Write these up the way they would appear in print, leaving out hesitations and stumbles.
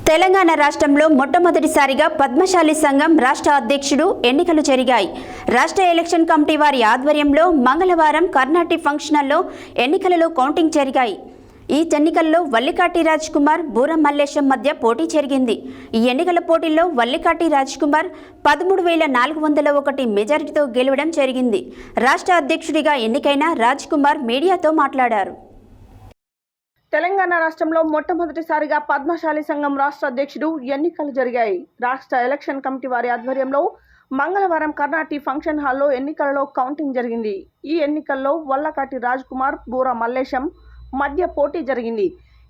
తెలంగాణ రాష్ట్రంలో మొట్టమొదటిసారిగా పద్మశాలి సంఘం రాష్ట్ర అధ్యక్షుడు ఎన్నికలు జరిగాయి. రాష్ట్ర ఎలక్షన్ కమిటీ వారి ఆధ్వర్యంలో మంగళవారం కర్ణాటి ఫంక్షన్ హాల్లో ఎన్నికలలో కౌంటింగ్ జరిగాయి. ఈ ఎన్నికల్లో వల్లికాటి రాజ్ కుమార్, బూర మల్లేశం మధ్య పోటీ జరిగింది. ఈ ఎన్నికల పోటీల్లో వల్లికాటి రాజ్ కుమార్ 13,401 మెజారిటీతో గెలవడం జరిగింది. రాష్ట్ర అధ్యక్షుడిగా ఎన్నికైన రాజ్ కుమార్ మీడియాతో మాట్లాడారు. తెలంగాణ రాష్ట్రంలో మొట్టమొదటిసారిగా పద్మశాలి సంఘం రాష్ట్ర అధ్యక్షుడు ఎన్నికలు జరిగాయి. రాష్ట్ర ఎలక్షన్ కమిటీ వారి ఆధ్వర్యంలో మంగళవారం కర్ణాటి ఫంక్షన్ హాల్లో ఎన్నికలలో కౌంటింగ్ జరిగింది. ఈ ఎన్నికల్లో వల్లకాటి రాజ్ కుమార్, బూర మల్లేశం మధ్య పోటీ జరిగింది.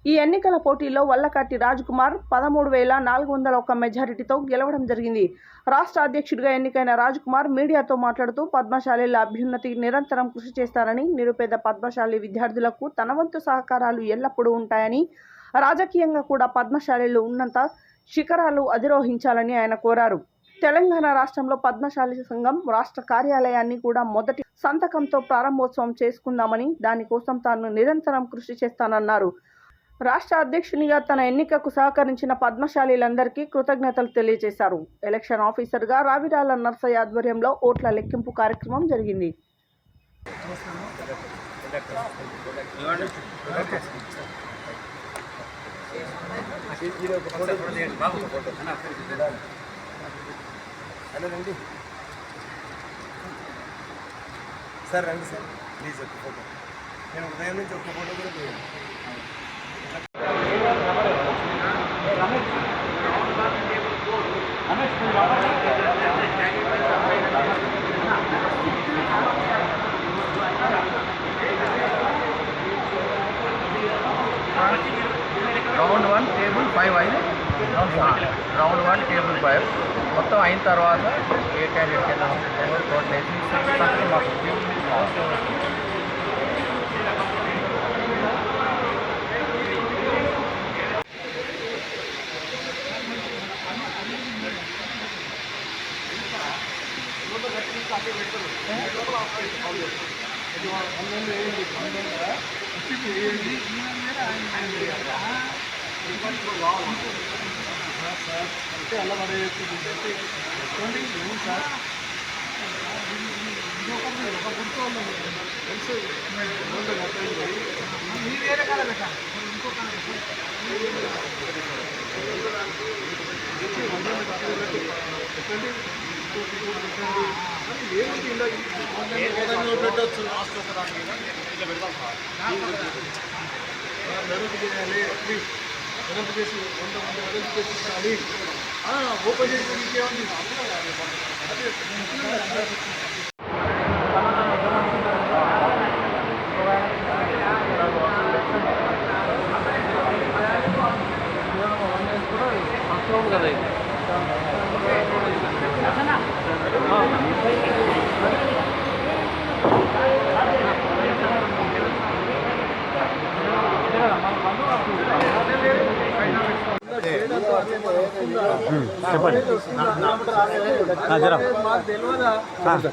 ఈ ఎన్నికల పోటీలో వల్లకాటి రాజ్ కుమార్ 13,401 మెజారిటీతో గెలవడం జరిగింది. రాష్ట్ర అధ్యక్షుడిగా ఎన్నికైన రాజ్ కుమార్ మీడియాతో మాట్లాడుతూ పద్మశాలీల అభ్యున్నతి నిరంతరం కృషి చేస్తారని, నిరుపేద పద్మశాలి విద్యార్థులకు తన వంతు సహకారాలు ఎల్లప్పుడూ ఉంటాయని, రాజకీయంగా కూడా పద్మశాలీలు ఉన్నంత శిఖరాలు అధిరోహించాలని ఆయన కోరారు. తెలంగాణ రాష్ట్రంలో పద్మశాలి సంఘం రాష్ట్ర కార్యాలయాన్ని కూడా మొదటి సంతకంతో ప్రారంభోత్సవం చేసుకుందామని, దానికోసం తాను నిరంతరం కృషి చేస్తానన్నారు. రాష్ట్ర అధ్యక్షునిగా తన ఎన్నికకు సహకరించిన పద్మశాలీలందరికీ కృతజ్ఞతలు తెలియజేశారు. ఎలక్షన్ ఆఫీసర్గా రావిరాల నర్సయ్య ఆధ్వర్యంలో ఓట్ల లెక్కింపు కార్యక్రమం జరిగింది. సార్ రండి సార్, ప్లీజ్ ఒక ఫోటో. నేను ఉదయం నుంచి ఒక ఫోటో కూడా తీయాలి. రౌండ్ 1 టేబుల్ 5 అయింది. రౌండ్ 1 టేబుల్ 5 మొత్తం అయిన తర్వాత ఏ క్యాండిడేట్ కింద టోటల్ వేసి అలా పడే సార్ వేరే కాడ పెట్టాలి. పెట్టచ్చు లాస్ట్ ఒక దాని మీద ఇట్లా పెడతాం సార్. వెనక్కి చేయాలి, ప్లీజ్ వెనక్కి చేసి 100 మంది వెనక్కి చేసి పెట్టాలి. ఓపెన్ చేసి ఇంకేముంది కదా.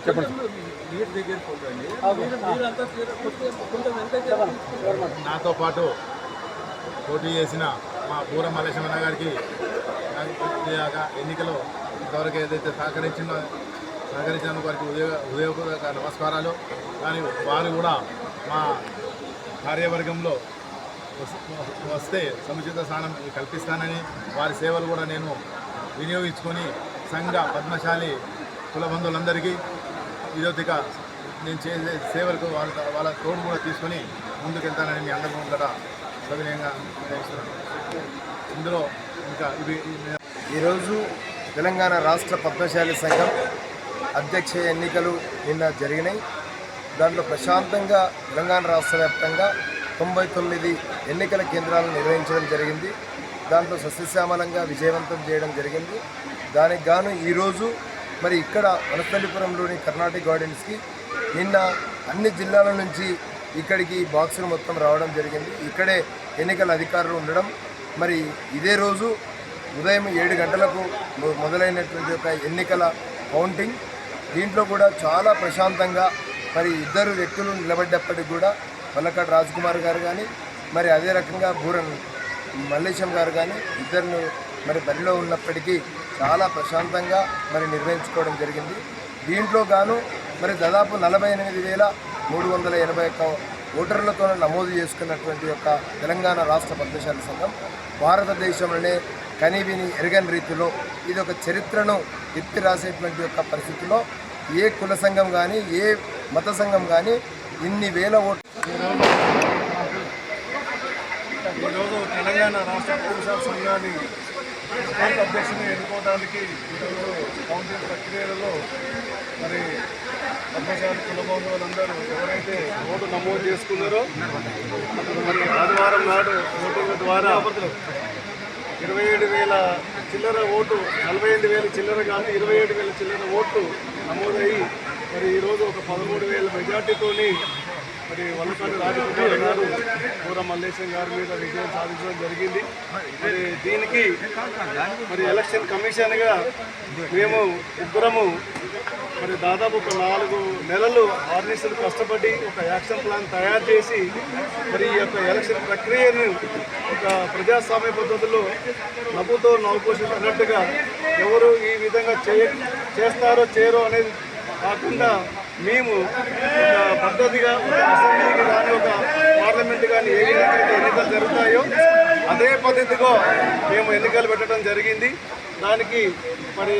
చెప్పండి. నాతో పాటు పోటీ చేసిన మా బూర మల్లేశం అన్న గారికి ఎన్నికలో ఇంతవరకు ఏదైతే సహకరించినందుకు వారికి హృదయపూర్వక నమస్కారాలు. కానీ వారు కూడా మా కార్యవర్గంలో వస్తే సముచిత స్థానం కల్పిస్తానని, వారి సేవలు కూడా నేను వినియోగించుకొని సంఘ పద్మశాలి కుల బంధువులందరికీ ఇదొక నేను చేసే సేవలకు వాళ్ళ తోడు కూడా తీసుకొని ముందుకెళ్తానని మీ అందరి ముందర సవినయంగా తెలుస్తున్నాను. ఇందులో ఇంకా ఈరోజు తెలంగాణ రాష్ట్ర పద్మశాలి సంఘం అధ్యక్ష ఎన్నికలు నిన్న జరిగినాయి. దాంట్లో ప్రశాంతంగా తెలంగాణ రాష్ట్ర వ్యాప్తంగా 99 ఎన్నికల కేంద్రాలను నిర్వహించడం జరిగింది. దాంట్లో సస్యశ్యామలంగా విజయవంతం చేయడం జరిగింది. దానికి గాను ఈరోజు మరి ఇక్కడ వనస్థలిపురంలోని కర్ణాటి గార్డెన్స్కి నిన్న అన్ని జిల్లాల నుంచి ఇక్కడికి బాక్సులు మొత్తం రావడం జరిగింది. ఇక్కడే ఎన్నికల అధికారులు ఉండడం, మరి ఇదే రోజు ఉదయం 7 గంటలకు మొదలైనటువంటి ఒక ఎన్నికల కౌంటింగ్. దీంట్లో కూడా చాలా ప్రశాంతంగా మరి ఇద్దరు వ్యక్తులు నిలబడ్డప్పటికి కూడా వల్లకాటి రాజ్ కుమార్ గారు కానీ మరి అదే రకంగా బూర మల్లేశం గారు కానీ ఇద్దరిని మరి బరిలో ఉన్నప్పటికీ చాలా ప్రశాంతంగా మరి నిర్వహించుకోవడం జరిగింది. దీంట్లో గాను మరి దాదాపు 48,381 ఓటర్లతో నమోదు చేసుకున్నటువంటి యొక్క తెలంగాణ రాష్ట్ర పద్మశాలి సంఘం భారతదేశంలోనే కనివిని ఎరగని రీతిలో ఇది ఒక చరిత్రను ఎత్తి రాసేటువంటి యొక్క పరిస్థితిలో ఏ కుల సంఘం కానీ ఏ మత సంఘం కానీ ఇన్ని వేల ఓట్లు. ఈరోజు తెలంగాణ రాష్ట్ర పద్మశాలి సంఘాన్ని స్టేట్ అధ్యక్షుని ఎన్నుకోవడానికి ఈరోజు కౌంటింగ్ ప్రక్రియలలో మరి పద్మశాలి కుల బంధువులందరూ ఎవరైతే ఓటు నమోదు చేసుకున్నారో మరి ఆదివారం నాడు ఓటింగ్ ద్వారా 27,000 చిల్లర ఓటు, 48,000 చిల్లర కాదు 27,000 చిల్లర ఓట్లు నమోదయ్యి మరి ఈరోజు ఒక 13,000 మెజార్టీతోని మరి వల్లకాటి రాజకుమార్ గారు పూర మల్లేశం గారి మీద విజయం సాధించడం జరిగింది. మరి దీనికి మరి ఎలక్షన్ కమిషన్గా మేము ముగ్గురము మరి దాదాపు ఒక 4 నెలలు ఆర్నిస్టులు కష్టపడి ఒక యాక్షన్ ప్లాన్ తయారు చేసి మరి ఈ యొక్క ఎలక్షన్ ప్రక్రియను ఒక ప్రజాస్వామ్య పద్ధతిలో నవ్వుతో నవ్వుకోసినట్టుగా ఎవరు ఈ విధంగా చేస్తారో చేయరో అనేది కాకుండా మేము ఒక పద్ధతిగా ఒక అసెంబ్లీకి కానీ ఒక పార్లమెంట్ కానీ ఏ విధంగా ఎన్నికలు జరుగుతాయో అదే పద్ధతిగా మేము ఎన్నికలు పెట్టడం జరిగింది. దానికి మరి